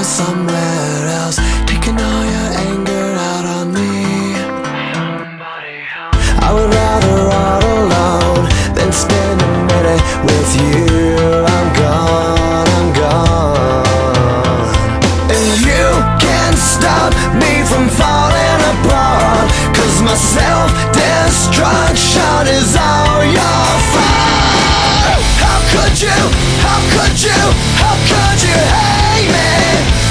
somewhere else, taking all your anger out on me. I would rather run alone than spend a minute with you. I'm gone, I'm gone. And you can't stop me from falling apart, 'cause my self-destruction is all your fault. How could you, how could you, how could you hate me,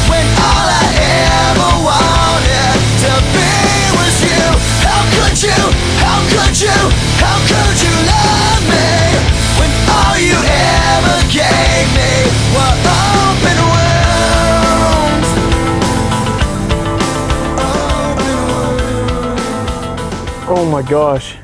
when all I ever wanted to be was you? How could you, how could you, how could you love me, when all you ever gave me were open wounds? Oh my gosh.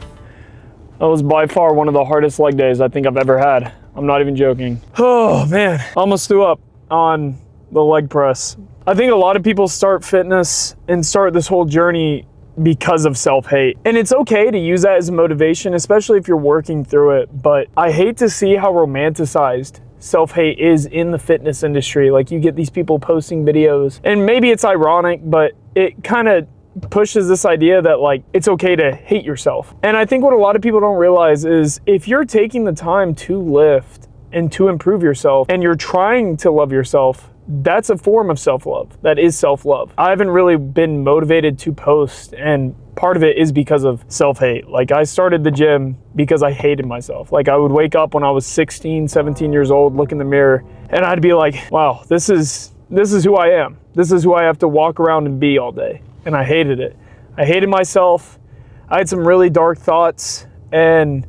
That was by far one of the hardest leg days I think I've ever had. I'm not even joking. Oh man, almost threw up on the leg press. I think a lot of people start fitness and start this whole journey because of self-hate. And it's okay to use that as a motivation, especially if you're working through it. But I hate to see how romanticized self-hate is in the fitness industry. Like, you get these people posting videos, and maybe it's ironic, but it kind of pushes this idea that like it's okay to hate yourself. And I think what a lot of people don't realize is if you're taking the time to lift and to improve yourself and you're trying to love yourself, that's a form of self-love. That is self-love. I haven't really been motivated to post, and part of it is because of self-hate. Like, I started the gym because I hated myself. Like, I would wake up when I was 16, 17 years old, look in the mirror, and I'd be like, wow, this is who I am. This is who I have to walk around and be all day. And I hated it. I hated myself. I had some really dark thoughts, and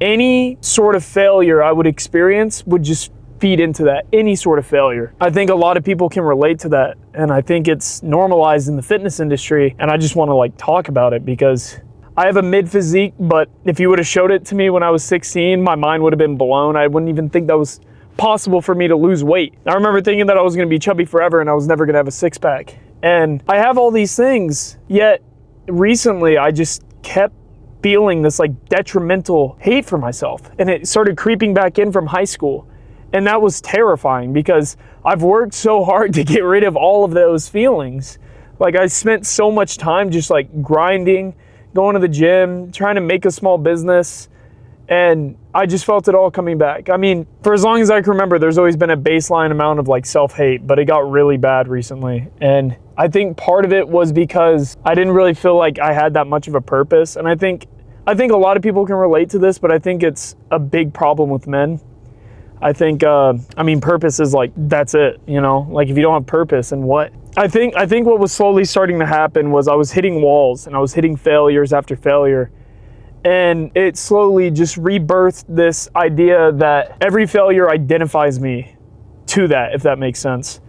any sort of failure I would experience would just feed into that. Any sort of failure. I think a lot of people can relate to that, and I think it's normalized in the fitness industry, and I just want to like talk about it because I have a mid physique, but if you would have showed it to me when I was 16, my mind would have been blown. I wouldn't even think that was possible for me to lose weight. I remember thinking that I was going to be chubby forever and I was never going to have a six-pack. And I have all these things, yet recently I just kept feeling this like detrimental hate for myself. And it started creeping back in from high school. And that was terrifying because I've worked so hard to get rid of all of those feelings. Like, I spent so much time just like grinding, going to the gym, trying to make a small business. And I just felt it all coming back. I mean, for as long as I can remember, there's always been a baseline amount of like self-hate, but it got really bad recently. And I think part of it was because I didn't really feel like I had that much of a purpose. And I think a lot of people can relate to this, but I think it's a big problem with men. I think, purpose is like, that's it, you know? Like, if you don't have purpose, and what? I think what was slowly starting to happen was I was hitting walls and I was hitting failures after failure. And it slowly just rebirthed this idea that every failure identifies me to that, if that makes sense.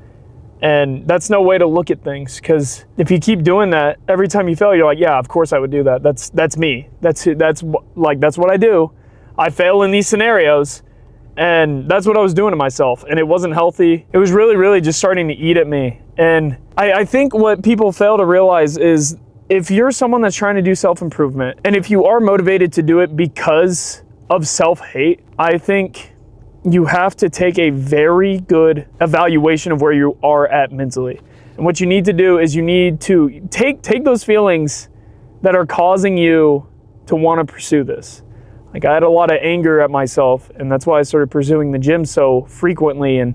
And that's no way to look at things, because if you keep doing that, every time you fail, you're like, yeah, of course I would do that. That's me. That's what I do. I fail in these scenarios, and that's what I was doing to myself, and it wasn't healthy. It was really, really just starting to eat at me. And I think what people fail to realize is, if you're someone that's trying to do self-improvement, and if you are motivated to do it because of self-hate, I think you have to take a very good evaluation of where you are at mentally. And what you need to do is you need to take those feelings that are causing you to want to pursue this. Like, I had a lot of anger at myself, and that's why I started pursuing the gym so frequently and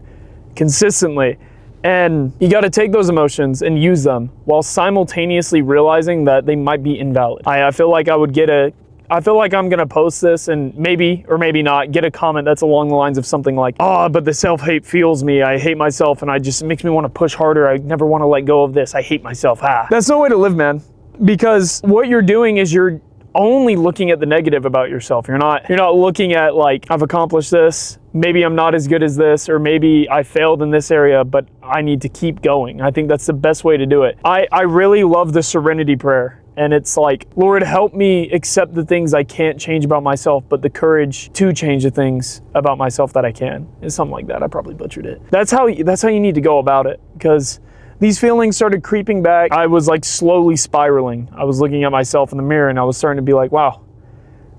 consistently. And you got to take those emotions and use them while simultaneously realizing that they might be invalid. I feel like I'm going to post this and maybe or maybe not get a comment that's along the lines of something like, oh, but the self-hate fuels me. I hate myself, and it makes me want to push harder. I never want to let go of this. I hate myself. That's no way to live, man. Because what you're doing is you're only looking at the negative about yourself. You're not looking at like, I've accomplished this, maybe I'm not as good as this, or maybe I failed in this area, but I need to keep going. I think that's the best way to do it. I really love the serenity prayer. And it's like, Lord, help me accept the things I can't change about myself, but the courage to change the things about myself that I can. It's something like that. I probably butchered it. That's how you need to go about it, because these feelings started creeping back. I was like slowly spiraling. I was looking at myself in the mirror and I was starting to be like, wow,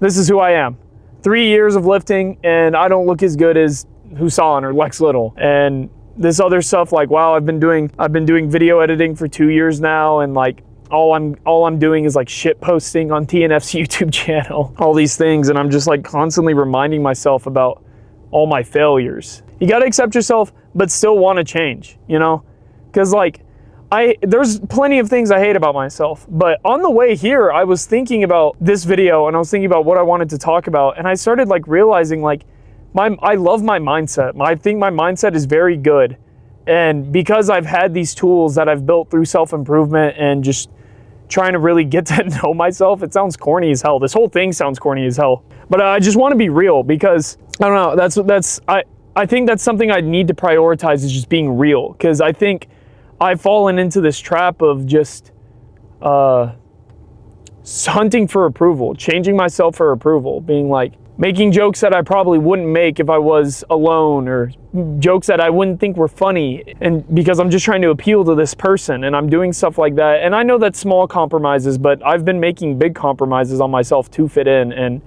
this is who I am. 3 years of lifting and I don't look as good as Husan or Lex Little. And this other stuff, like, wow, I've been doing video editing for 2 years now, and like all I'm doing is like shit posting on TNF's YouTube channel, all these things, and I'm just like constantly reminding myself about all my failures. You got to accept yourself, but still want to change, you know? Because like there's plenty of things I hate about myself, but on the way here, I was thinking about this video and I was thinking about what I wanted to talk about, and I started like realizing like I love my mindset. I think my mindset is very good, and because I've had these tools that I've built through self-improvement and just trying to really get to know myself, it sounds corny as hell. This whole thing sounds corny as hell, but I just want to be real, because I don't know, I think that's something I need to prioritize, is just being real, because I think I've fallen into this trap of just hunting for approval, changing myself for approval, being like making jokes that I probably wouldn't make if I was alone, or jokes that I wouldn't think were funny, and because I'm just trying to appeal to this person, and I'm doing stuff like that. And I know that's small compromises, but I've been making big compromises on myself to fit in, and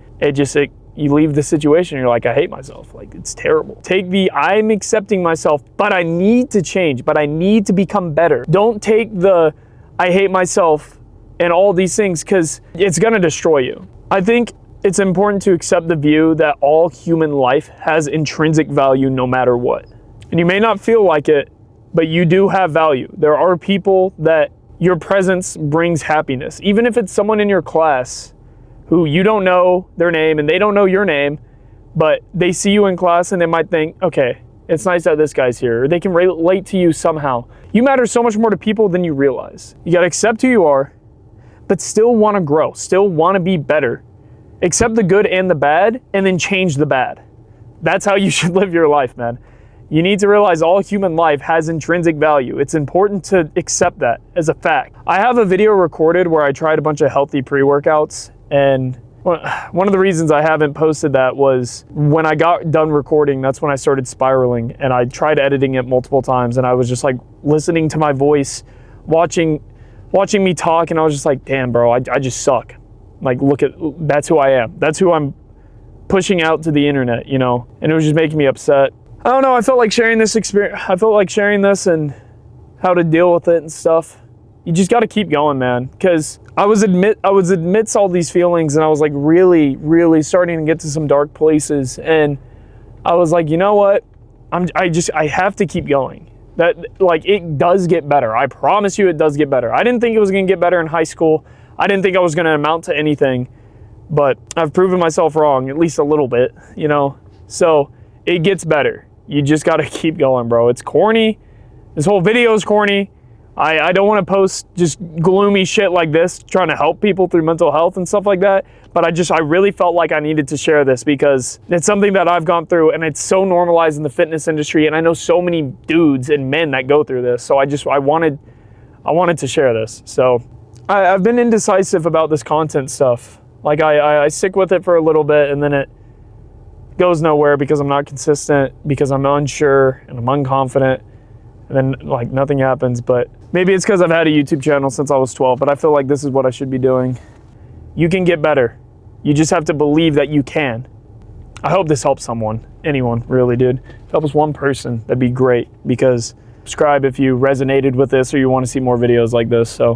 you leave the situation, you're like, I hate myself. Like, it's terrible. Take I'm accepting myself, but I need to change, but I need to become better. Don't take I hate myself and all these things, because it's gonna destroy you. I think it's important to accept the view that all human life has intrinsic value no matter what. And you may not feel like it, but you do have value. There are people that your presence brings happiness, even if it's someone in your class who you don't know their name and they don't know your name, but they see you in class and they might think, okay, it's nice that this guy's here, or they can relate to you somehow. You matter so much more to people than you realize. You gotta accept who you are, but still wanna grow, still wanna be better. Accept the good and the bad, and then change the bad. That's how you should live your life, man. You need to realize all human life has intrinsic value. It's important to accept that as a fact. I have a video recorded where I tried a bunch of healthy pre-workouts, and one of the reasons I haven't posted that was when I got done recording, that's when I started spiraling, and I tried editing it multiple times, and I was just like listening to my voice, watching me talk, and I was just like, damn, bro, I just suck. Like, that's who I am. That's who I'm pushing out to the internet, you know? And it was just making me upset. I don't know, I felt like sharing this experience. I felt like sharing this and how to deal with it and stuff. You just gotta keep going, man. Because I was amidst all these feelings, and I was like really, really starting to get to some dark places. And I was like, you know what? I have to keep going. That, like, it does get better. I promise you it does get better. I didn't think it was gonna get better in high school. I didn't think I was gonna amount to anything, but I've proven myself wrong, at least a little bit, you know? So it gets better. You just gotta keep going, bro. It's corny. This whole video is corny. I don't wanna post just gloomy shit like this, trying to help people through mental health and stuff like that, but I really felt like I needed to share this, because it's something that I've gone through, and it's so normalized in the fitness industry, and I know so many dudes and men that go through this, so I wanted to share this. So I've been indecisive about this content stuff. Like, I stick with it for a little bit, and then it goes nowhere because I'm not consistent, because I'm unsure and I'm unconfident, and then like nothing happens. But maybe it's because I've had a YouTube channel since I was 12, but I feel like this is what I should be doing. You can get better. You just have to believe that you can. I hope this helps anyone, really, dude. If it helps one person, that'd be great, because subscribe if you resonated with this or you want to see more videos like this. So